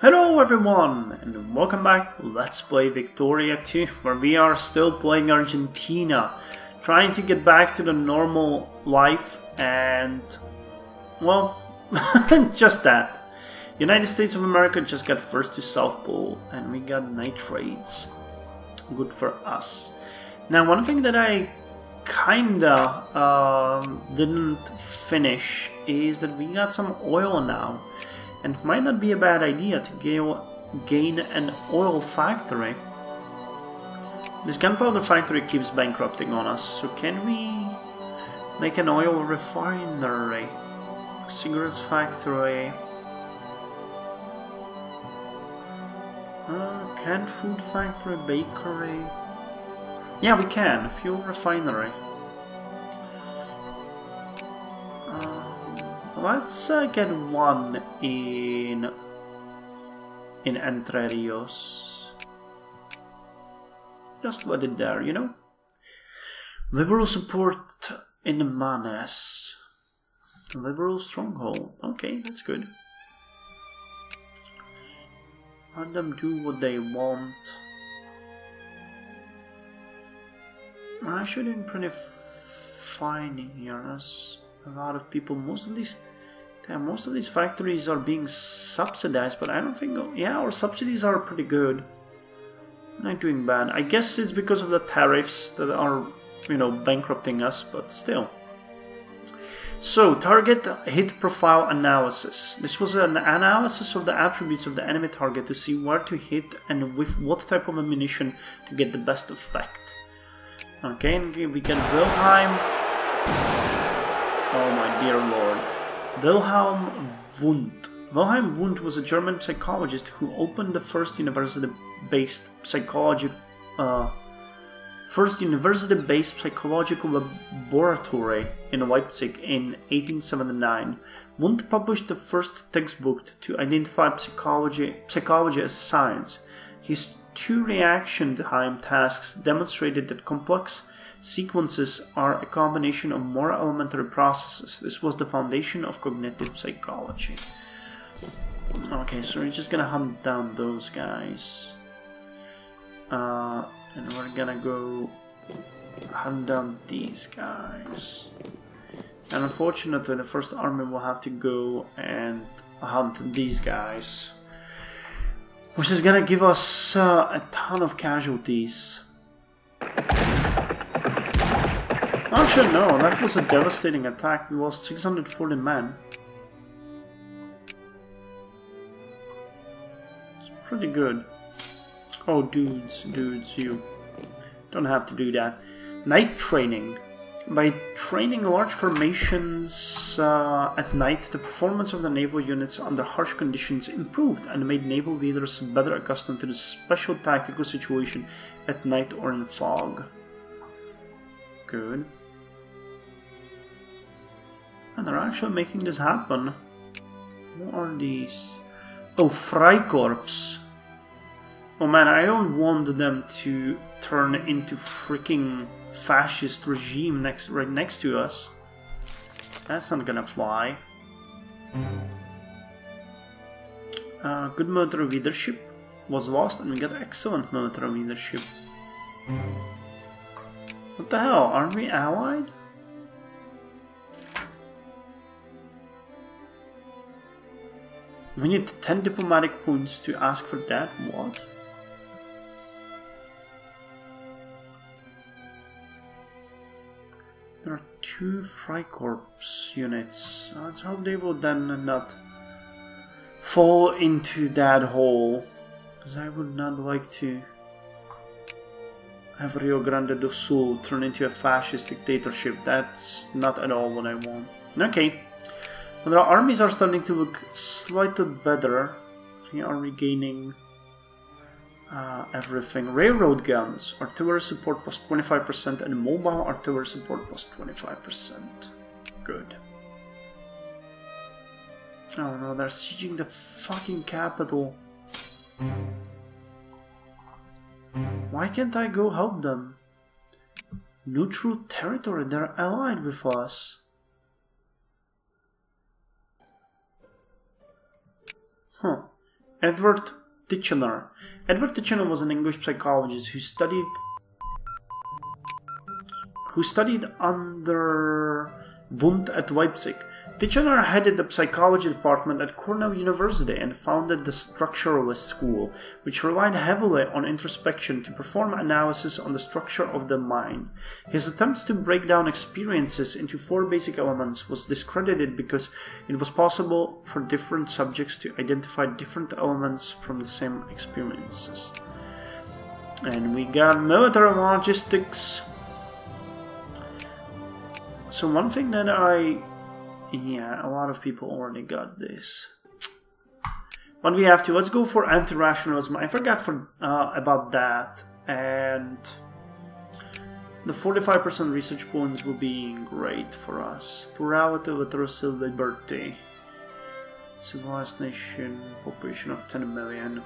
Hello everyone, and welcome back to Let's Play Victoria 2, where we are still playing Argentina, trying to get back to the normal life and, well, just that. United States of America just got first to South Pole, and we got nitrates. Good for us. Now, one thing that I kinda didn't finish is that we got some oil now. And it might not be a bad idea to gain an oil factory. This gunpowder factory keeps bankrupting on us, so can we make an oil refinery? Cigarettes factory. Canned food factory, bakery. Yeah, we can. Fuel refinery. Let's get one in Entre Rios. Just let it there, you know? Liberal support in Manes. Liberal stronghold. Okay, that's good. Let them do what they want. I should be pretty fine here. There's a lot of people. Most of these factories are being subsidized, but I don't think. Yeah, our subsidies are pretty good. Not doing bad. I guess it's because of the tariffs that are, you know, bankrupting us, but still. So, target hit profile analysis. This was an analysis of the attributes of the enemy target to see where to hit and with what type of ammunition to get the best effect. Okay, we get Wilhelm. Oh my dear lord. Wilhelm Wundt. Wilhelm Wundt was a German psychologist who opened the first university-based psychological laboratory in Leipzig in 1879. Wundt published the first textbook to identify psychology as science. His two reaction time tasks demonstrated that complex sequences are a combination of more elementary processes. This was the foundation of cognitive psychology. Okay, so we're just gonna hunt down those guys. And we're gonna go hunt down these guys. And unfortunately, the first army will have to go and hunt these guys, which is gonna give us a ton of casualties. Actually, no, that was a devastating attack. We lost 640 men. It's pretty good. Oh, dudes, you don't have to do that. Night training. By training large formations at night, the performance of the naval units under harsh conditions improved and made naval leaders better accustomed to the special tactical situation at night or in fog. Good. And they're actually making this happen. What are these? Oh, Freikorps. Oh man, I don't want them to turn into freaking fascist regime right next to us. That's not gonna fly. Good military leadership was lost, and we got excellent military leadership. What the hell? Aren't we allied? We need 10 diplomatic points to ask for that. What? There are 2 Freikorps units. Let's hope they will then not fall into that hole, because I would not like to have Rio Grande do Sul turn into a fascist dictatorship. That's not at all what I want. Okay. Well, our armies are starting to look slightly better. We are regaining everything. Railroad guns, artillery support plus 25%, and mobile artillery support plus 25%. Good. Oh no, they're sieging the fucking capital. Why can't I go help them? Neutral territory, they're allied with us. Huh. Edward Titchener. Edward Titchener was an English psychologist who studied under Wundt at Leipzig. Titchener headed the psychology department at Cornell University and founded the Structuralist School, which relied heavily on introspection to perform analysis on the structure of the mind. His attempts to break down experiences into 4 basic elements was discredited because it was possible for different subjects to identify different elements from the same experiences. And we got military logistics. So one thing that yeah, a lot of people already got this. But we have to. Let's go for anti-rationalism. I forgot about that. And the 45% research points will be great for us. Plurality, literacy, liberty. Civilized nation, population of 10 million.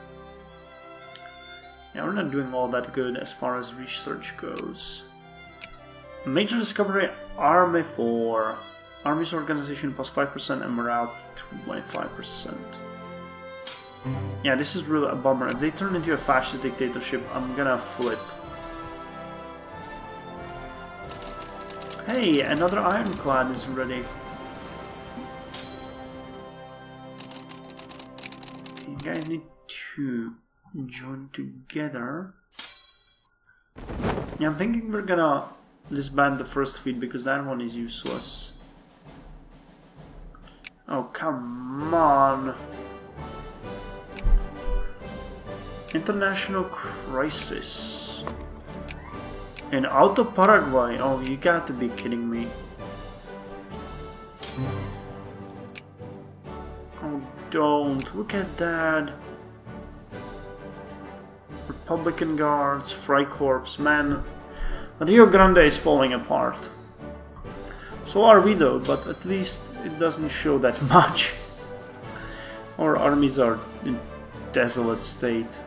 Yeah, we're not doing all that good as far as research goes. Major discovery, Army 4. Army's organization plus 5% and morale 25%. Yeah, this is really a bummer. If they turn into a fascist dictatorship, I'm gonna flip. Hey, another ironclad is ready. Okay, you guys need to join together. Yeah, I'm thinking we're gonna disband the first fleet because that one is useless. Oh, come on. International crisis. In Alto Paraguay? Oh, you got to be kidding me. Oh, don't. Look at that. Republican Guards, Freikorps, man. Rio Grande is falling apart. So are we though, but at least it doesn't show that much. Our armies are in desolate state.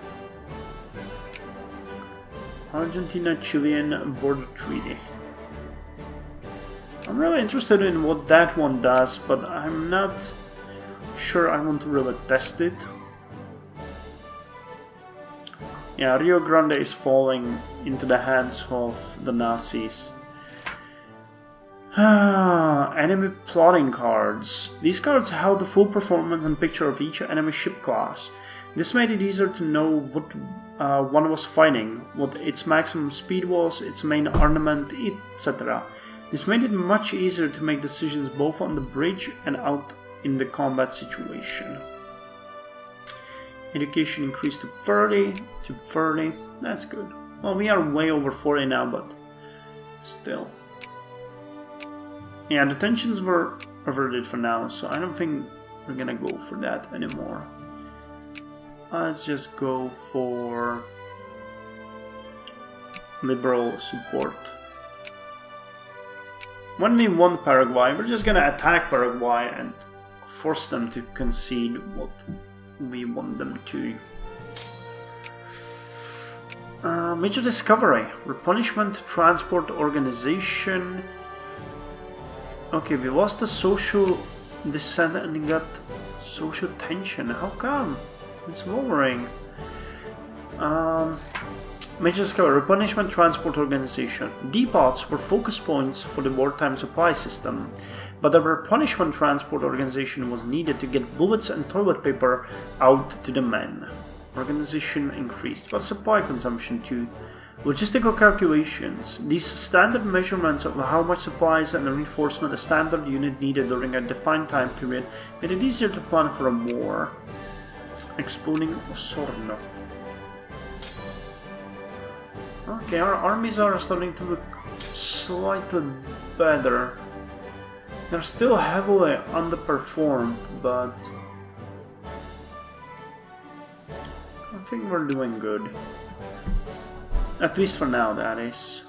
Argentina-Chilean border treaty. I'm really interested in what that one does, but I'm not sure I want to really test it. Yeah, Rio Grande is falling into the hands of the Nazis. Enemy plotting cards. These cards held the full performance and picture of each enemy ship class. This made it easier to know what one was fighting, what its maximum speed was, its main armament, etc. This made it much easier to make decisions both on the bridge and out in the combat situation. Education increased to 30, that's good. Well, we are way over 40 now, but still. Yeah, the tensions were averted for now, so I don't think we're gonna go for that anymore. Let's just go for liberal support. When we want Paraguay, we're just gonna attack Paraguay and force them to concede what we want them to. Major discovery. Replenishment Transport Organization. Okay, we lost the social descent and got social tension. How come? It's lowering. Major discovery. Replenishment Transport Organization. Depots were focus points for the wartime supply system, but the Replenishment Transport Organization was needed to get bullets and toilet paper out to the men. Organization increased, but supply consumption too. Logistical calculations. These standard measurements of how much supplies and reinforcement a standard unit needed during a defined time period made it easier to plan for a war. Exploding Osorno. Okay, our armies are starting to look slightly better. They're still heavily underperformed, but I think we're doing good. At least for now, that is.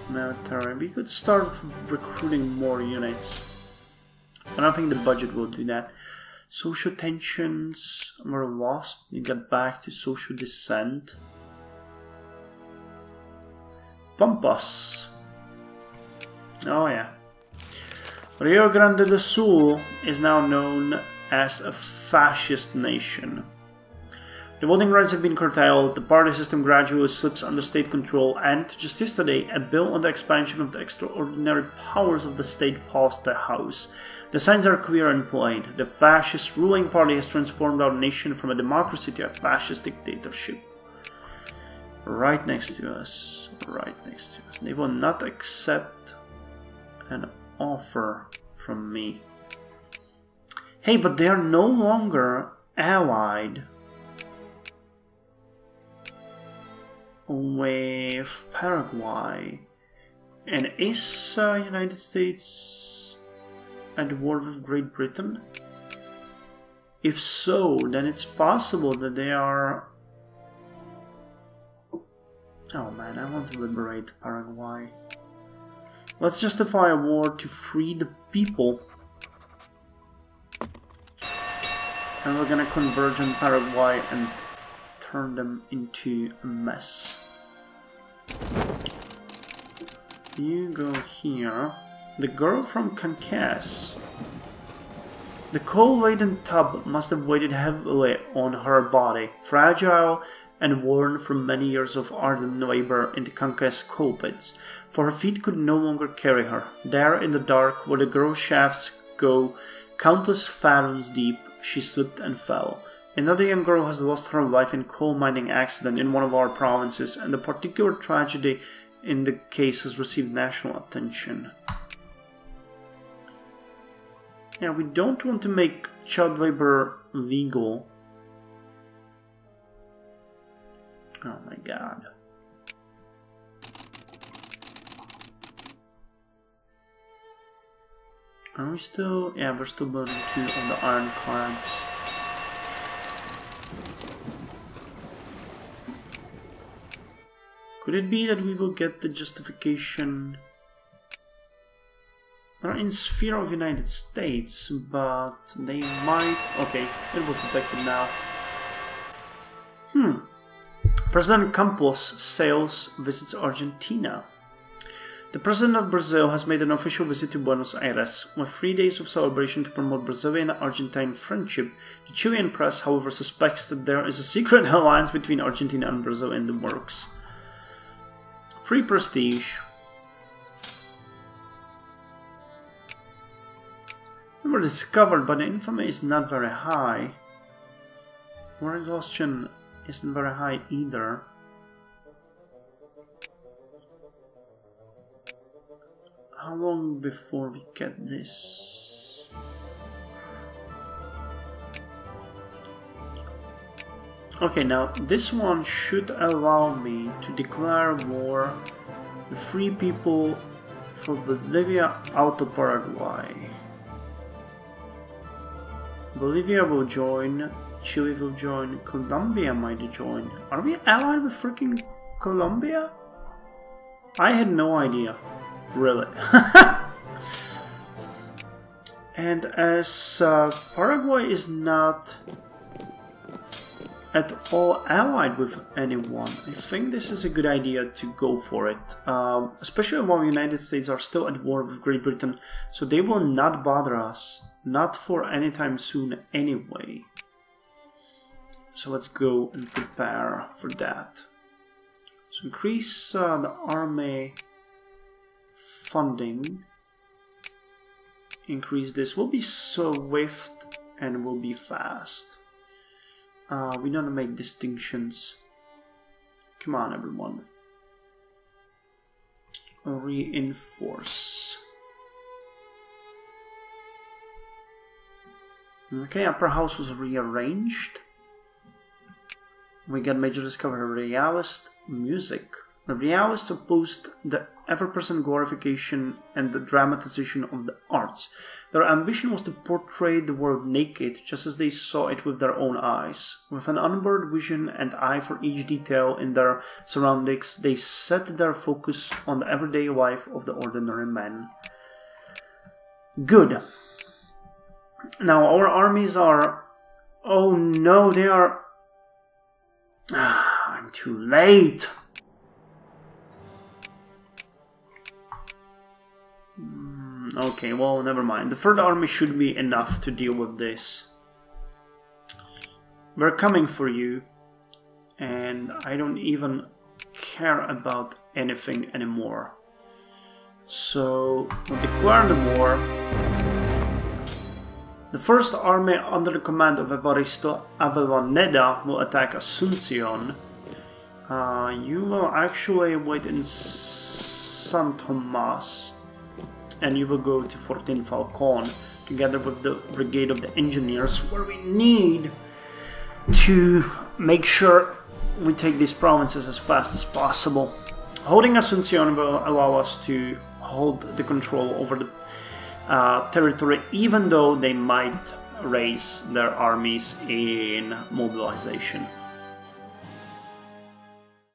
Military. We could start recruiting more units. I don't think the budget will do that. Social tensions were lost. You got back to social dissent. Pampas. Oh yeah. Rio Grande do Sul is now known as a fascist nation. The voting rights have been curtailed, the party system gradually slips under state control, and just yesterday, a bill on the expansion of the extraordinary powers of the state passed the House. The signs are clear and plain. The fascist ruling party has transformed our nation from a democracy to a fascist dictatorship. Right next to us. Right next to us. They will not accept an offer from me. Hey, but they are no longer allied with Paraguay. And is United States at war with Great Britain? If so, then it's possible that they are... Oh man, I want to liberate Paraguay. Let's justify a war to free the people. And we're gonna converge on Paraguay and turn them into a mess. You go here. The girl from conquest. The coal-laden tub must have weighed heavily on her body, fragile and worn from many years of ardent labor in the conquest coal pits, for her feet could no longer carry her. There in the dark, where the girl shafts go countless fathoms deep, she slipped and fell. Another young girl has lost her life in coal mining accident in one of our provinces, and the particular tragedy in the case has received national attention. Yeah, we don't want to make child labor legal. Oh my god. Are we still... Yeah, we're still building 2 of the ironclads. Could it be that we will get the justification? They're in sphere of United States, but they might... Okay, it was detected now. President Campos sails visits Argentina. The President of Brazil has made an official visit to Buenos Aires. With 3 days of celebration to promote Brazilian-Argentine friendship, the Chilean press, however, suspects that there is a secret alliance between Argentina and Brazil in the works. Free prestige. We were discovered, but the infamy is not very high. War exhaustion isn't very high either. How long before we get this? Okay, now this one should allow me to declare war. The free people for Bolivia out of Paraguay. Bolivia will join, Chile will join, Colombia might join. Are we allied with freaking Colombia? I had no idea. Really. And as Paraguay is not at all allied with anyone, I think this is a good idea to go for it. Especially while the United States are still at war with Great Britain, so they will not bother us. Not for any time soon anyway. So let's go and prepare for that. So increase the army funding. Increase this. We'll be swift and we'll be fast. We don't make distinctions. Come on, everyone. Reinforce. Okay, upper house was rearranged. We got major discovery, realist music. The realists opposed the ever-present glorification and the dramatization of the arts. Their ambition was to portray the world naked, just as they saw it with their own eyes. With an unblurred vision and eye for each detail in their surroundings, they set their focus on the everyday life of the ordinary man. Good. Now our armies are... Oh no, they are... I'm too late. Okay, well, never mind. The third army should be enough to deal with this. we're coming for you, and I don't even care about anything anymore. So we'll declare the war. The first army under the command of Evaristo Avellaneda will attack Asuncion. You will actually wait in San Tomas, and you will go to Fortin Falcon together with the Brigade of the Engineers, where we need to make sure we take these provinces as fast as possible. Holding Asuncion will allow us to hold the control over the territory, even though they might raise their armies in mobilization.